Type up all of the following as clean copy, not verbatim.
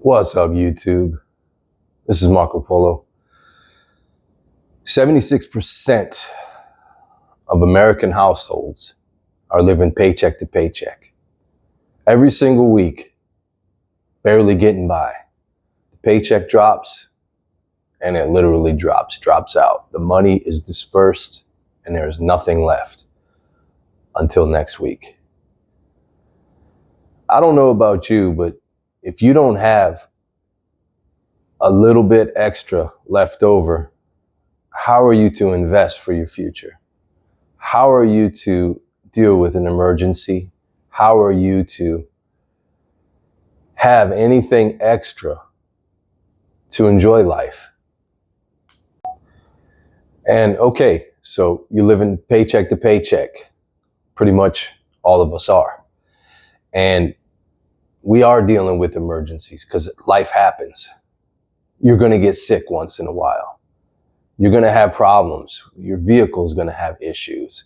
What's up, YouTube? This is Marco Polo. 76% of American households are living paycheck to paycheck. Every single week, barely getting by. The paycheck drops, and it literally drops out. The money is dispersed, and there is nothing left until next week. I don't know about you, but if you don't have a little bit extra left over, how are you to invest for your future? How are you to deal with an emergency? How are you to have anything extra to enjoy life? And okay, so you're living paycheck to paycheck. Pretty much all of us are. And we are dealing with emergencies because life happens. You're going to get sick once in a while. You're going to have problems. Your vehicle is going to have issues.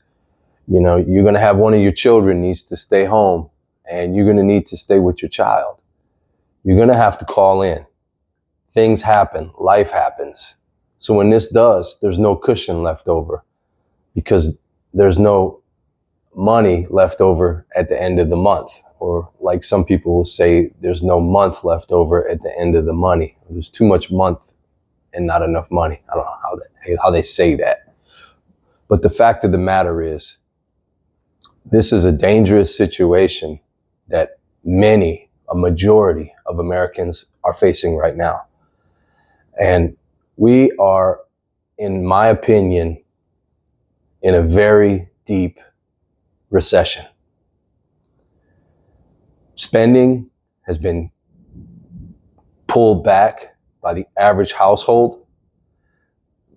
You know, you're going to have one of your children needs to stay home, and you're going to need to stay with your child. You're going to have to call in. Things happen. Life happens. So when this does, there's no cushion left over because there's no money left over at the end of the month. Or like some people will say, there's no month left over at the end of the money. There's too much month and not enough money. I don't know how they say that. But the fact of the matter is, this is a dangerous situation that a majority of Americans are facing right now. And we are, in my opinion, in a very deep recession. Spending has been pulled back by the average household.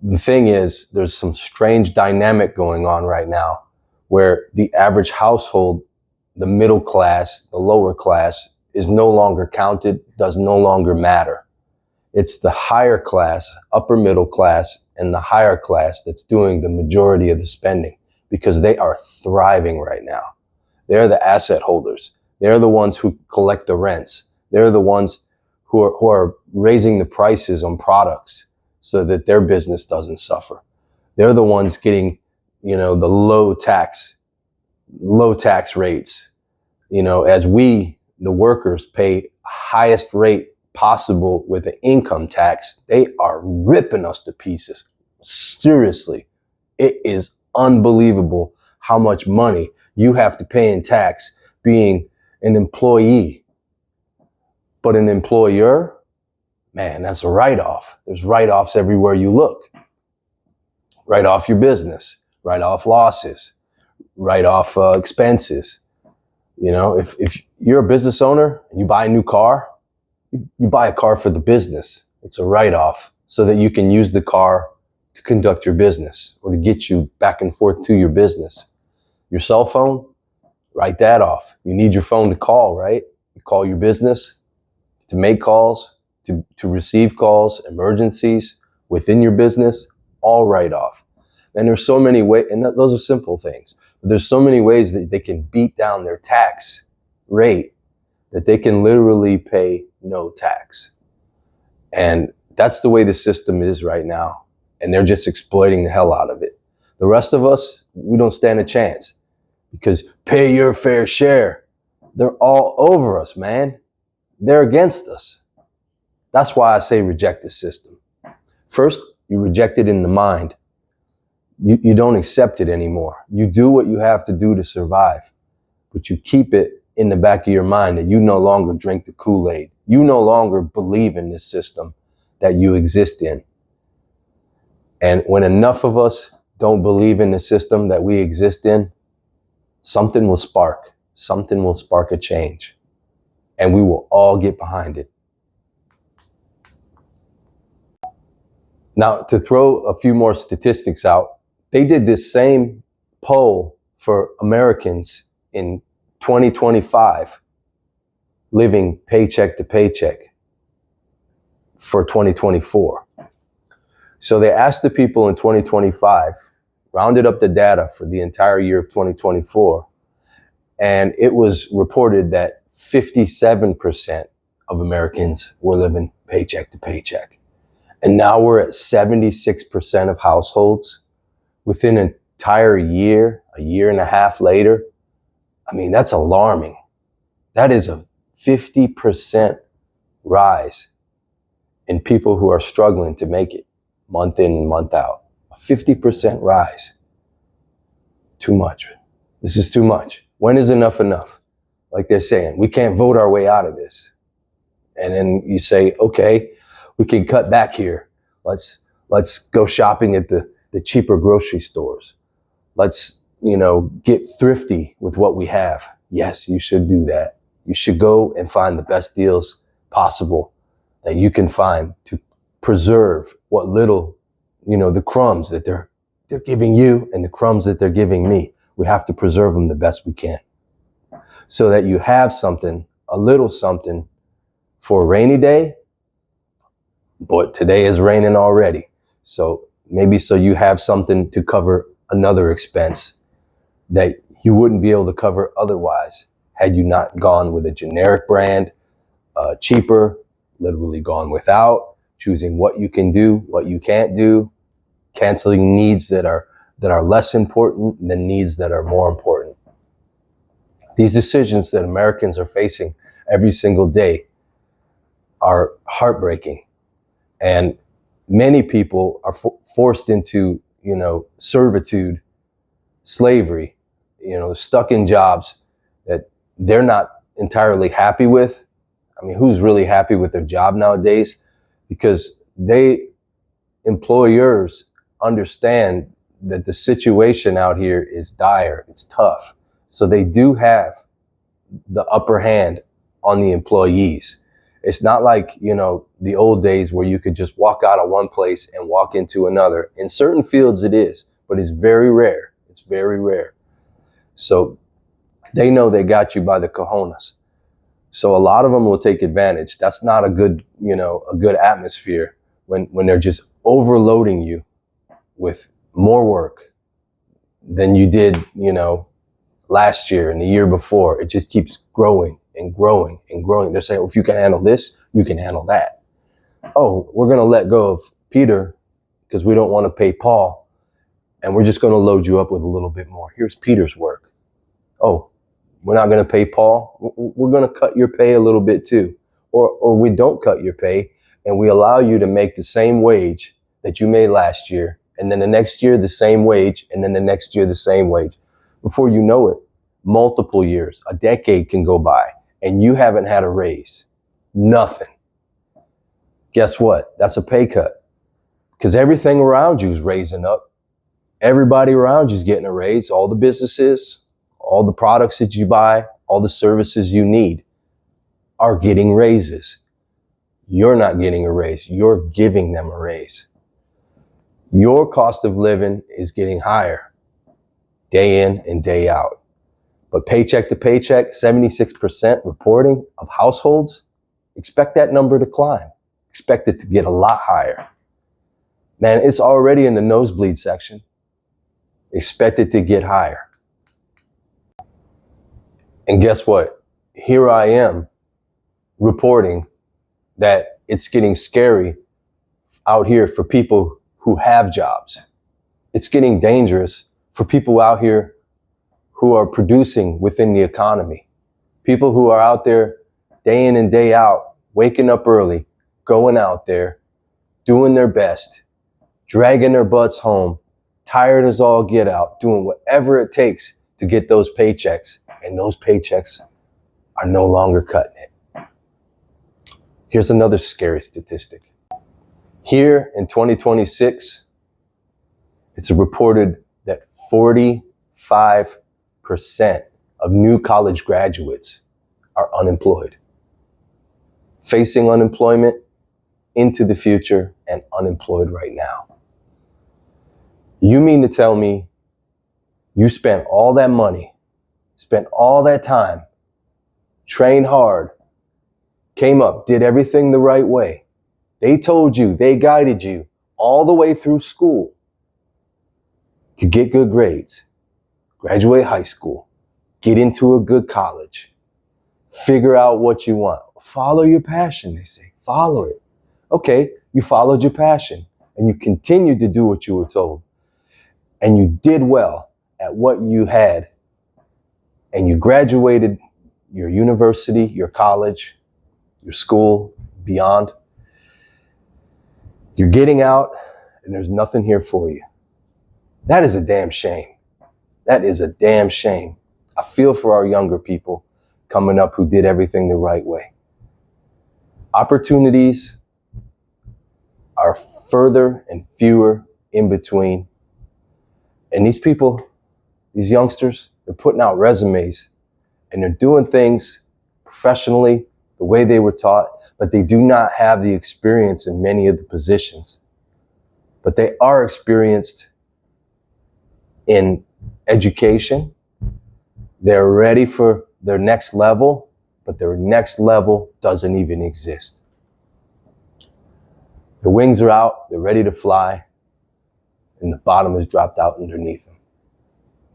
The thing is, there's some strange dynamic going on right now where the average household, the middle class, the lower class, is no longer counted, does no longer matter. It's the higher class, upper middle class, and the higher class that's doing the majority of the spending because they are thriving right now. They're the asset holders. They're the ones who collect the rents. They're the ones who are raising the prices on products so that their business doesn't suffer. They're the ones getting, the low tax rates. As we, the workers, pay highest rate possible with the income tax, they are ripping us to pieces. Seriously, it is unbelievable how much money you have to pay in tax being an employee. But an employer, man, that's a write-off. There's write-offs everywhere you look. Write off your business, write off losses, write off expenses. If you're a business owner and you buy a new car, you buy a car for the business. It's a write-off so that you can use the car to conduct your business or to get you back and forth to your business. Your cell phone, write that off. You need your phone to call, right? You call your business to make calls, to receive calls, emergencies within your business, all write off. And there's so many ways, and those are simple things, but there's so many ways that they can beat down their tax rate that they can literally pay no tax. And that's the way the system is right now. And they're just exploiting the hell out of it. The rest of us, we don't stand a chance. Because pay your fair share. They're all over us, man. They're against us. That's why I say reject the system. First, you reject it in the mind. You don't accept it anymore. You do what you have to do to survive. But you keep it in the back of your mind that you no longer drink the Kool-Aid. You no longer believe in this system that you exist in. And when enough of us don't believe in the system that we exist in, something will spark a change, and we will all get behind it. Now, to throw a few more statistics out, they did this same poll for Americans in 2025, living paycheck to paycheck for 2024. So they asked the people in 2025, rounded up the data for the entire year of 2024, and it was reported that 57% of Americans were living paycheck to paycheck. And now we're at 76% of households within an entire year, a year and a half later. I mean, that's alarming. That is a 50% rise in people who are struggling to make it month in and month out. A 50% rise. Too much. This is too much. When is enough enough? Like they're saying, we can't vote our way out of this. And then you say, okay, we can cut back here. Let's go shopping at the cheaper grocery stores. Let's, get thrifty with what we have. Yes, you should do that. You should go and find the best deals possible that you can find to preserve what little, the crumbs that they're giving you and the crumbs that they're giving me. We have to preserve them the best we can so that you have something, a little something for a rainy day. But today is raining already. So maybe so you have something to cover another expense that you wouldn't be able to cover otherwise had you not gone with a generic brand, cheaper, literally gone without, choosing what you can do, what you can't do, canceling needs that are less important than needs that are more important. These decisions that Americans are facing every single day are heartbreaking. And many people are forced into, servitude, slavery, stuck in jobs that they're not entirely happy with. I mean, who's really happy with their job nowadays? Because employers understand that the situation out here is dire, it's tough. So they do have the upper hand on the employees. It's not like, the old days where you could just walk out of one place and walk into another. In certain fields it is, but it's very rare. It's very rare. So they know they got you by the cojones. So a lot of them will take advantage. That's not a good, a good atmosphere when they're just overloading you with more work than you did, last year and the year before. It just keeps growing and growing and growing. They're saying, well, if you can handle this, you can handle that. Oh, we're going to let go of Peter because we don't want to pay Paul. And we're just going to load you up with a little bit more. Here's Peter's work. Oh, we're not going to pay Paul. We're going to cut your pay a little bit too. Or we don't cut your pay and we allow you to make the same wage that you made last year. And then the next year, the same wage. And then the next year, the same wage. Before you know it, multiple years, a decade can go by and you haven't had a raise. Nothing. Guess what? That's a pay cut because everything around you is raising up. Everybody around you is getting a raise. All the businesses, all the products that you buy, all the services you need are getting raises. You're not getting a raise. You're giving them a raise. Your cost of living is getting higher day in and day out. But paycheck to paycheck, 76% reporting of households, expect that number to climb. Expect it to get a lot higher. Man, it's already in the nosebleed section. Expect it to get higher. And guess what? Here I am reporting that it's getting scary out here for people who have jobs. It's getting dangerous for people out here who are producing within the economy. People who are out there day in and day out, waking up early, going out there, doing their best, dragging their butts home, tired as all get out, doing whatever it takes to get those paychecks. And those paychecks are no longer cutting it. Here's another scary statistic. Here in 2026, it's reported that 45% of new college graduates are unemployed, facing unemployment into the future and unemployed right now. You mean to tell me you spent all that money, spent all that time, trained hard, came up, did everything the right way. They told you, they guided you all the way through school to get good grades, graduate high school, get into a good college, figure out what you want. Follow your passion, they say. Follow it. Okay, you followed your passion and you continued to do what you were told. And you did well at what you had. And you graduated your university, your college, your school, beyond. You're getting out and there's nothing here for you. That is a damn shame. That is a damn shame. I feel for our younger people coming up who did everything the right way. Opportunities are further and fewer in between. And these people, these youngsters, they're putting out resumes and they're doing things professionally the way they were taught, but they do not have the experience in many of the positions. But they are experienced in education. They're ready for their next level, but their next level doesn't even exist. Their wings are out, they're ready to fly, and the bottom is dropped out underneath them.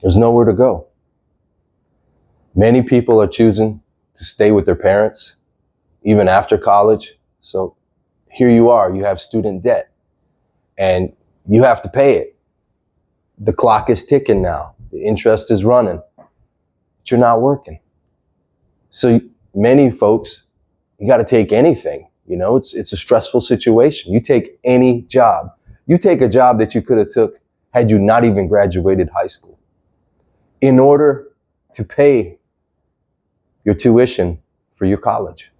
There's nowhere to go. Many people are choosing to stay with their parents, even after college. So here you are, you have student debt, and you have to pay it. The clock is ticking now. The interest is running, but you're not working. So many folks, you got to take anything. You know, it's a stressful situation. You take any job. You take a job that you could have took had you not even graduated high school in order to pay your tuition for your college,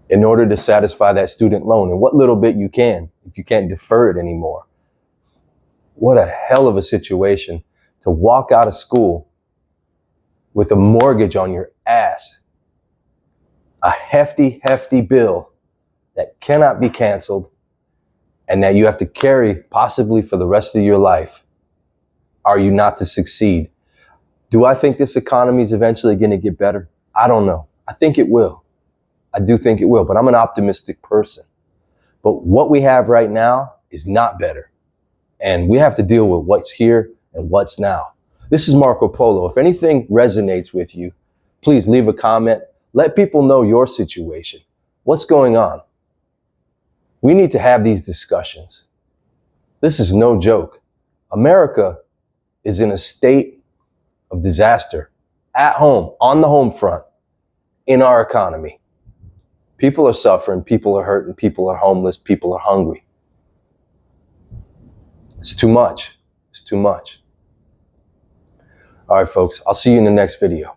in order to satisfy that student loan, and what little bit you can, if you can't defer it anymore. What a hell of a situation to walk out of school with a mortgage on your ass, a hefty, hefty bill that cannot be canceled and that you have to carry possibly for the rest of your life. Are you not to succeed? Do I think this economy is eventually going to get better? I don't know. I think it will. I do think it will, but I'm an optimistic person. But what we have right now is not better. And we have to deal with what's here and what's now. This is Marco Polo. If anything resonates with you, please leave a comment. Let people know your situation. What's going on? We need to have these discussions. This is no joke. America is in a state of disaster at home, on the home front, in our economy. People are suffering, people are hurting, people are homeless, people are hungry. It's too much. It's too much. All right, folks, I'll see you in the next video.